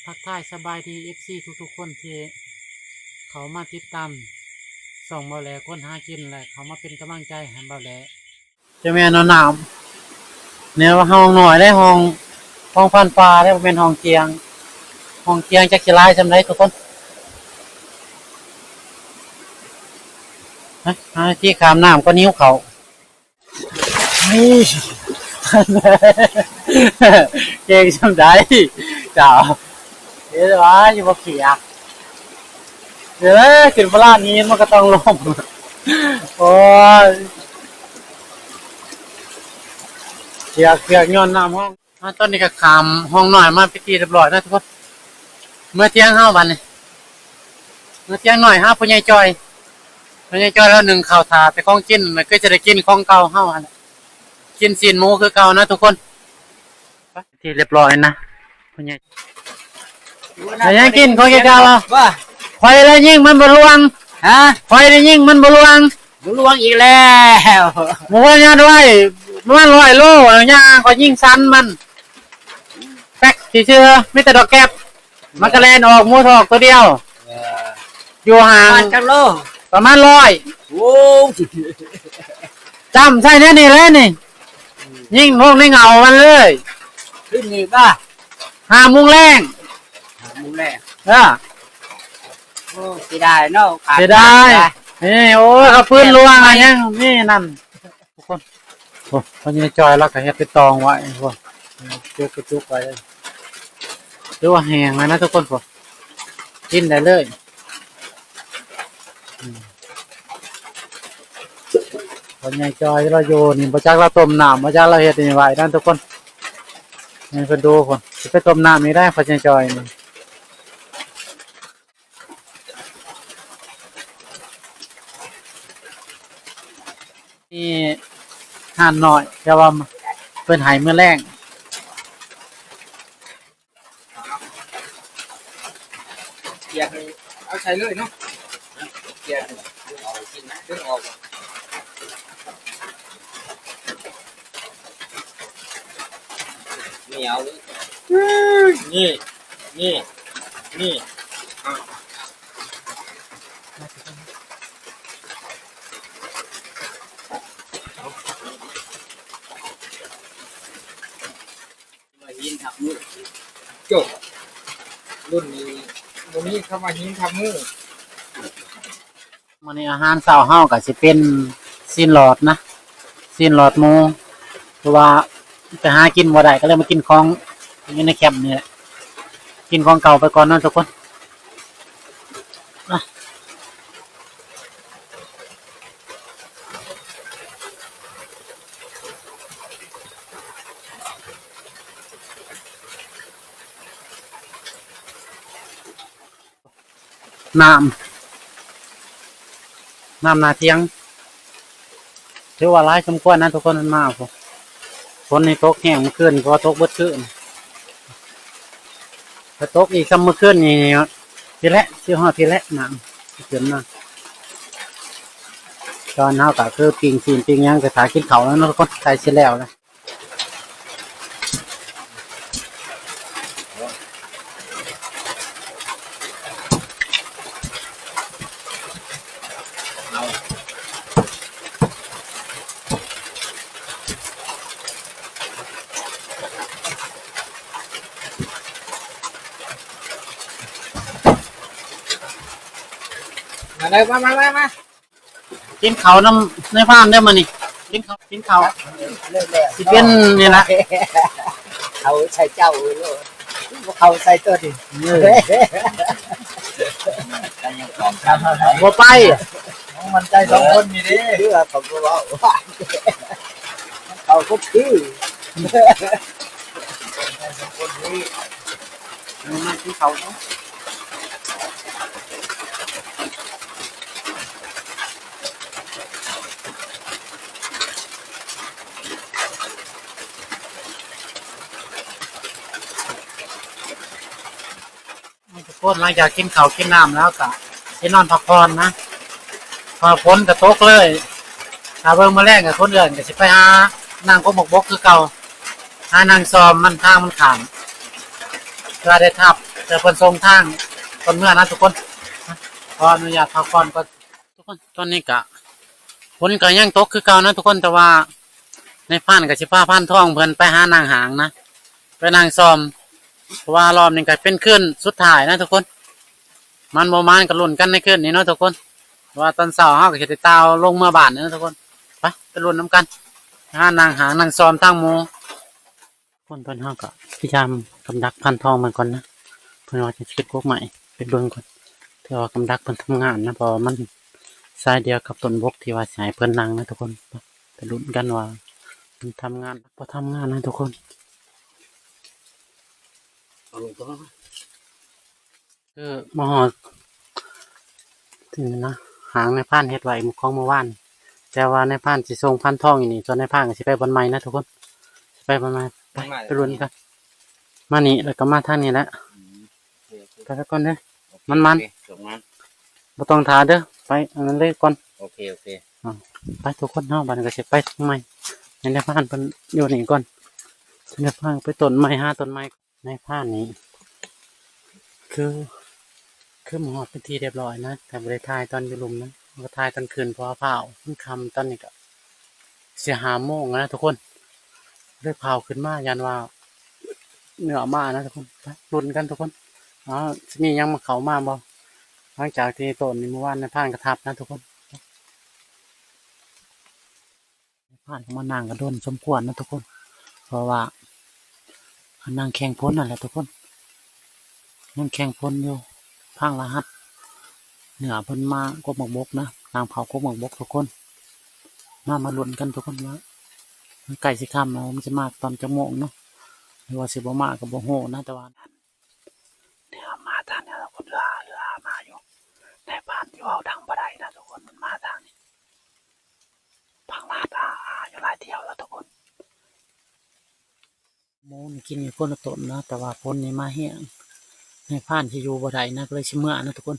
ทักทายสบายดี FC ทุกๆคนที่เขามาติดตามส่องเบาแหลคนหากินแหละเขามาเป็นกำลังใจให้เบาแหลจะแม่นหนาวเนี่ยว่าห้องหน่อยได้ห้องพันฟ้าได้เป็นห้องเกียงจักสิลายจำได้ทุกคนฮะที่ขามน้ำก็นิ้วเขานี่เก่งจำได้จ้าเดี๋ยวว่าอยู่บ่เขียกเดี๋ยวขึ้นพลาดนี้มันก็ต้องลมโอ้ยเขียกย้อนน้ำห้องตอนนี้ก็ขามห้องหน่อยมาพิธีเรียบร้อยนะทุกคนเมื่อเที่ยง5 วันนี่เมื่อเที่ยงหน่อย5พ่อใหญ่จอยแล้ว1ข้าวถาแต่ของกินมันก็จะได้กินของเก่าเฮาหั่นกินซีนหมูคือเก่านะทุกคนที่เรียบร้อยนะพ่อใหญ่ยังกินของเก่าแล้วไฟแล้วยิ่งมันบ่ลวงฮะไฟแล้วยิ่งมันบ่ลวงอีกแล้วหมูย่าด้วยมัน100 โลย่าก็ยิ่งสั้นมันแป๊กที่เชื่อมีแต่ดอกแก็บมันก็แล่นออกหมูทอกตัวเดียวอยู่ห่างจังโลประมาณ100โอ้จำใช่แน่นี่แหละนี่ยิ่งพวกในเงามันเลยขึ้นนี่ป่ะ5 โมงแรงโอ้เสียดายเนาะเสียดายนี่โอ้ยเอาปืนลวงอะไรยังนี่นั่นทุกคนโอ้พอนี่จอยแล้วก็เฮ็ดไปตองไว้พวกจุกไว้หรือว่าแห้งนะทุกคนพวกกินได้เลยพอนี่จอยเราโยนนี่บ่จักเราต้มน้ำบ่จักเราเฮ็ดนี่ไว้นั่นทุกคนนี่เพิ่นดูคนสิไปต้มน้ำนี่ได้พอนี่จอยนี่ห่านหน่อยแต่ว่าเพิ่นหายเมื่อแรงเกียร์เอาใช้เลยเนาะเกียร์เอากินนะดึงออกเหนียวนี่หินทับมือจบรุ่นนี้เข้ามาหินทับมือมื้อนี้อาหารเช้าเฮาก็สิเป็นซีนหลอดนะซีนหลอดหมูเพราะว่าไปหากินบ่ได้ก็เลยมากินของอยู่ในแคมป์นี่แหละกินของเก่าไปก่อนเนาะทุกคนน้ำนาเที่ยงถือว่าหลายสมควรนะทุกคนมันมากฝนในตกแห้งเมื่อคืนพอตกเบิดคืนถ้าตกอีกซ้ำเมื่อคืนนี่ทีละชื่อฮอดทีละน้ำเกินมาตอนเฮาก็คือปิ้งซีนปิ้งยังจะถ่ายกินข้าวแล้วทุกคนใกล้สิแล้วนะมากินข้าวน้ำในฟาร์มได้มานี่กินข้าวสิเป็นนี่ละเขาใส่เจ้าเลยเขาใส่ตัวดิบ่ไปมันใจ2 คนนี่ดิเพื่อผมก็ว่าเขาก็คือมันกินข้าวเนาะทุกคนหลังจากกินข้าวกินน้ำแล้วก็ไปนอนพักผ่อนนะพอฝนก็ตกเลยถ้าเบิ่งมาแรงกับคนอื่นก็สิไปหานางก็บกคือเก่าหานางซอมมันทางมันขามก็ได้ทับ แต่เพิ่นส่งทางตอนเมื่อนะทุกคนขออนุญาตพักผ่อนก่อนทุกคนตอนนี้กะฝนก็ยังตกคือเก่านะทุกคนแต่ว่าในพานกับสิพาพานทองเพิ่นไปหานางหางนะไปนางซ้อมเพราะว่ารอบนี้ก็เป็นคืนสุดท้ายนะทุกคนมันบ่มานก็ลุ้นกันในคืนนี้เนาะทุกคนว่าตอนเช้าเฮาก็สิได้ตาวลงเมื่อบ้านเนาะทุกคนไปลุ้นนํกันหานางหางนางซ้อมทางหมู่คนเพิ่นเฮาก็พยายามกำดักพันทองมันก่อนนะเพิ่นว่าจะคิดพวกใหม่ไปเบิ่งก่อนเพื่อว่ากำดักเพิ่นทำงานนะเพราะมันสายเดียวกับต้นบกที่ว่าสิให้เพิ่นนั่งนะทุกคนไปลุ้นกันว่ามันทำงานบ่ทำงานนะทุกคนคือมหอที่นี่นะหางในพานเฮ็ดไว้ของเมื่อวานแต่ว่าในพานสิส่งพันทองอยู่นี่ส่วนในพานก็สิไปบนไม้นะทุกคนไปบนไม้ไปลุ้นกันมานี่แล้วก็มาทางนี้แหละไปแล้วก่อนเด้อมันบ่ต้องท่าเด้อไปอันนั้นเลยก่อนโอเคไปทุกคนเฮาบัดนี้ก็สิไปทางไม้ในพานเพิ่นอยู่นี่ก่อนในพานไปต้นไม้หาต้นไม้ในพานนี้คือหมอเป็นที่เรียบร้อยนะแต่บริทายตอนอยู่ลุมนะก็ทายตอนคืนพอเผามันคำตอนนี้ก็เสียหาโมงนะทุกคนเลือกเผาขึ้นมายันว่าเหนือมานะทุกคนรุนกันทุกคนมียังมาเขามาบ่หลังจากที่ต้นนี้เมื่อวานในผ่านกระทับนะทุกคนผ่านมานั่งกระโดนสมควรนะทุกคนเพราะว่านั่งแข่งพ้นนั่นแหละทุกคนนั่งแข่งพ้นอยู่พังรหัสเหนือเพิ่นมากบหมกบกนะนางเผากบหมกบกทุกคนมาลุ้นกันทุกคนว่าไก่สิคำนะมันจะมากตอนจะโมงเนาะหรือว่าสิบ่มากกับบ่โหนะแต่ว่าเนี่ยมาทางเนี่ยทุกคนเรือมาอยู่ในบ้านอยู่เอาดังบ่ได้นะทุกคนมันมาทางนี้พังรหัสอยู่หลายเที่ยวแล้วทุกคนโมนี่กินอยู่คนละต้นนะแต่ว่าพ้นนี่มาเหี้ยงในผ่านที่อยู่บ่ได้นะก็เลยชิเมื่อนะทุกคน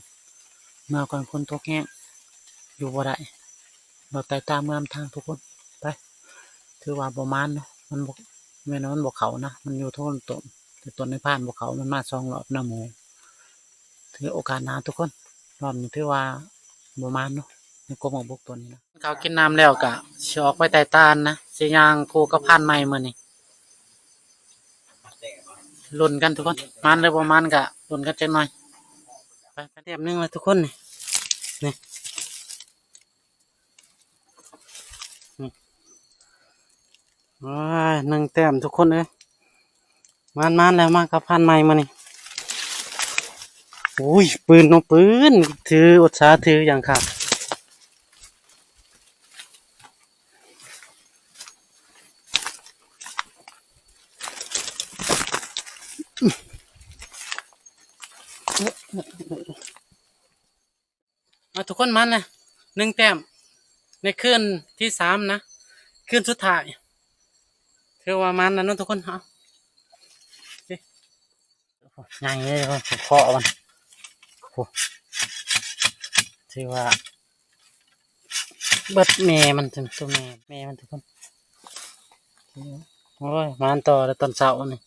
เมื่อก่อนคนตกแห้งอยู่บ่ได้เราไต่ตามเมื่อทางทุกคนไปถือว่าประมาณเนาะมันบกแม่นมันบกเขานะมันอยู่ท้นต้นแต่ต้นในผ่านบกเขามันมา2 รอบหน้าหมูถือโอกาสนาทุกคนรอบนี้ถือว่าประมาณเนาะในกรมของบกตัวนี้นะเขากินน้ำแล้วกะชออกไปไต่ตานนะสิยางคู่กับพันไม้มื้อนี้ลุ้นกันทุกคนมันเลยประมาณกะลุ้นกันจังหน่อยไปเตรียมนึงเลยทุกคนนี่1 แต้มทุกคนเลยมันแล้วมากับพันไม้มานี่อุ้ยปืนน้องปืนถืออดสาถืออย่างค่ะทุกคนมันนะ1 แต้มในคืนที่3นะคืนสุดท้ายถือว่ามันนะน้องทุกคนเอาง่ายเลยผมเคาะมันถือว่าเบิดแม่มันถึงตัวแม่มันทุกคนโอ้ยมันต่อแล้วตอนเช้านี่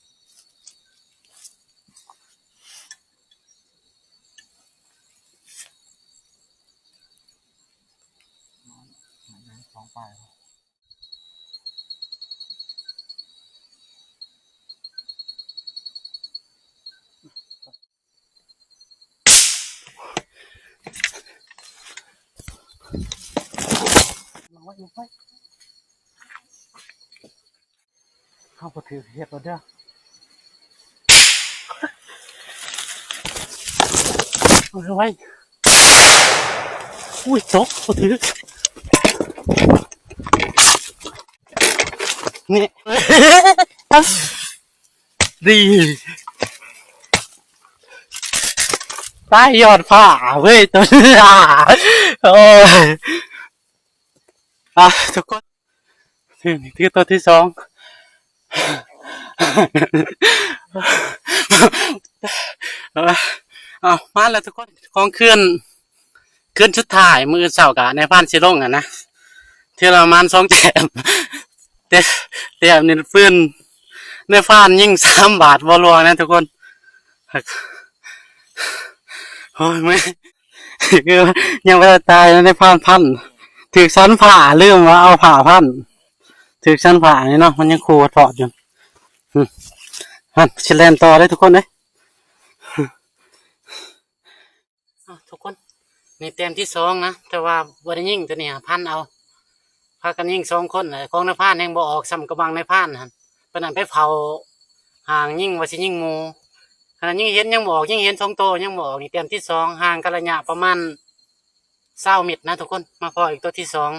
เข้าไปถือเห็ดเราเด้อเอาไว้อุ้ยตกเขาถือนี่ ดีใต้ยอดผ้าเว้ยตัวนี้โอ้ยทุกคนที่ตัวที่ 2มาแล้วทุกคนของคืนสุดท้ายมือเสากะในพันสิลงนะที่เรามัน2 แต้มแต้มนี่ฟื้นในพันยิ่ง3 บาทบอลวงนะทุกคน โอ้ยไม่ คือยังไม่ได้ตายในพันถือชั้นผ่าลืมว่าเอาผ่าพันถือชั้นผ่านี่เนาะมันยังคูถอดอยู่ฮันชิเลนต่อเลยทุกคนเลยทุกคนนี่เต็มที่สองนะแต่ว่าวันนี้ยิ่งตัวนี้พันเอาพากันยิ่งสองคนของในผ่านยังบ่ออกซ้ำกระบังในผ่านฮะปนันไปเผาห่างยิ่งว่าสิยิ่งมูขณะยิ่งเห็นยังบอกยิ่งเห็นสองโตยังบอกนี่เต็มที่สองห่างกันระยะประมาณ20 เมตรนะทุกคนมาพออีกตัวที่สอง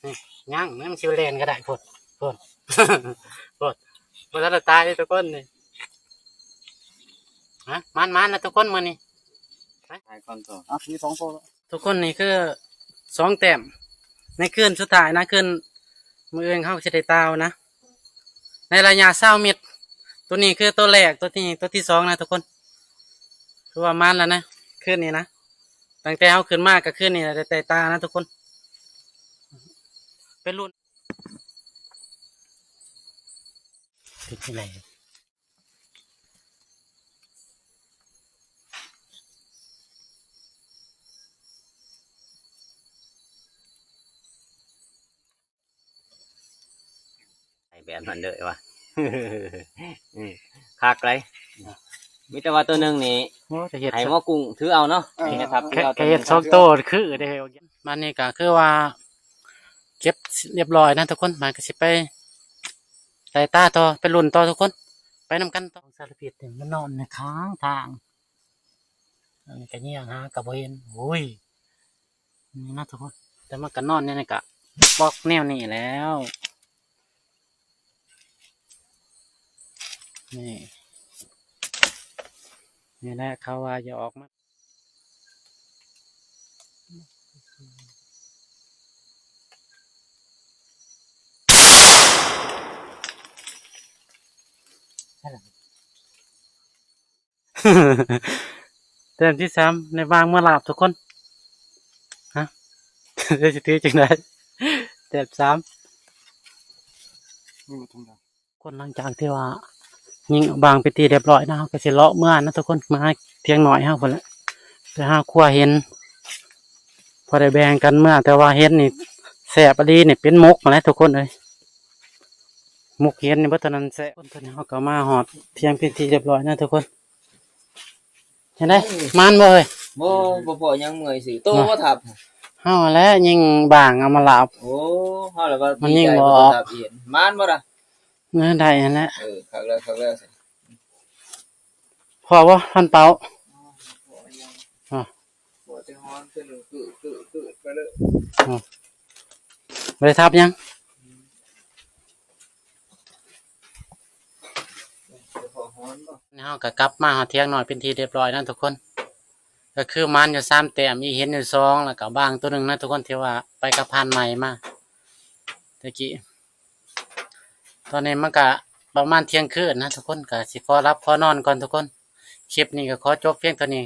นี่ย่างมันชิวเลนก็ได้พดพด พดพดถ้าตายเลยทุกคนนี่ฮะมันนะทุกคนมือนี่ ถ่ายก่อนต่อ มี2โตแล้ว ทุกคนนี่คือ2 แต้มในคืนสุดท้ายนะคืนมือเองเข้าจะได้ตาวนะในระยะ20 เมตรตัวนี้คือตัวแรกตัวที่สองนะทุกคนคือว่ามันแล้วนะคืนนี้นะตั้งแต่เขาขึ้นมากกับคืนนี้แต่ตานะทุกคนเป็นรุ่นติดที่ไหน ไอ้แบบนั้นเลยวะ คักเลยมีแต่ว่าตัวหนึงนี่ โอ้จะเห็ด ไห้หม้อกุ้งถือเอาเนาะนี่นะครับถือเอา แค่เห็ดสองโตคือเดียวมันนี่ก็คือว่าเก็บเรียบร้อยนะทุกคนมันก็สิไปใส่ตาต่อไปรุ่นต่อทุกคนไปนำกันต่อสารพิษเนี่ยมันนอนในค้างทางอันนี้ก็เงี้ยฮะกับเห็นโอ้ยนี่นะทุกคนแต่มันก็นอนเนี่ยนะกะบอกแนวนี้แล้วนี่นี่แหละเขาว่าจะออกมา เต็มที่3ในบางเมื่อหลับทุกคนฮะ จะถือจังไดเต็ม3 นี่มาตรงนั้น คนหลังจากที่ว่ายิงบางไปตีเรียบร้อยนะก็สิเลาะเมื่อนะทุกคนมาเพียงหน่อยฮะคนละแต่ห้าขั้วเห็นพอได้แบ่งกันเมื่อแต่ว่าเห็นนี่แสบอดีนี่เป็นมุกมาแล้วทุกคนเลยมุกเห็นนี่เมื่อตอนนั้นแสบคนตัวนี้เขาก็มาหอดเพียงพิธีเรียบร้อยนะทุกคนเห็นไหมมันบ่เลย บ่ยังเมื่อยสิโตบ่ทับ เฮาแล้วยิงบางเอามาลาบ โอ้เฮาแล้วว่า มันยิ่งบ่ ทับเอียนมานบ่ล่ะ เนื้อได้นั่นแหละ คักแล้วสิ พอว่าพันเปา บ่จะฮ้อนขึ้นคือไปเลย ไปทับยัง จะพอฮ้อนบ่ เฮาก็กลับมาหาเที่ยงหน่อยเป็นทีเรียบร้อยนะทุกคน ก็คือมันอยู่3 แต้มมีเห็นอยู่2แล้วก็บางตัวหนึ่งนะทุกคนที่ว่าไปกับพานใหม่มาตะกี้ตอนนี้มันก็ประมาณเที่ยงคืนนะทุกคนก็สิขอรับขอนอนก่อนทุกคนคลิปนี้ก็ขอจบเพียงเท่านี้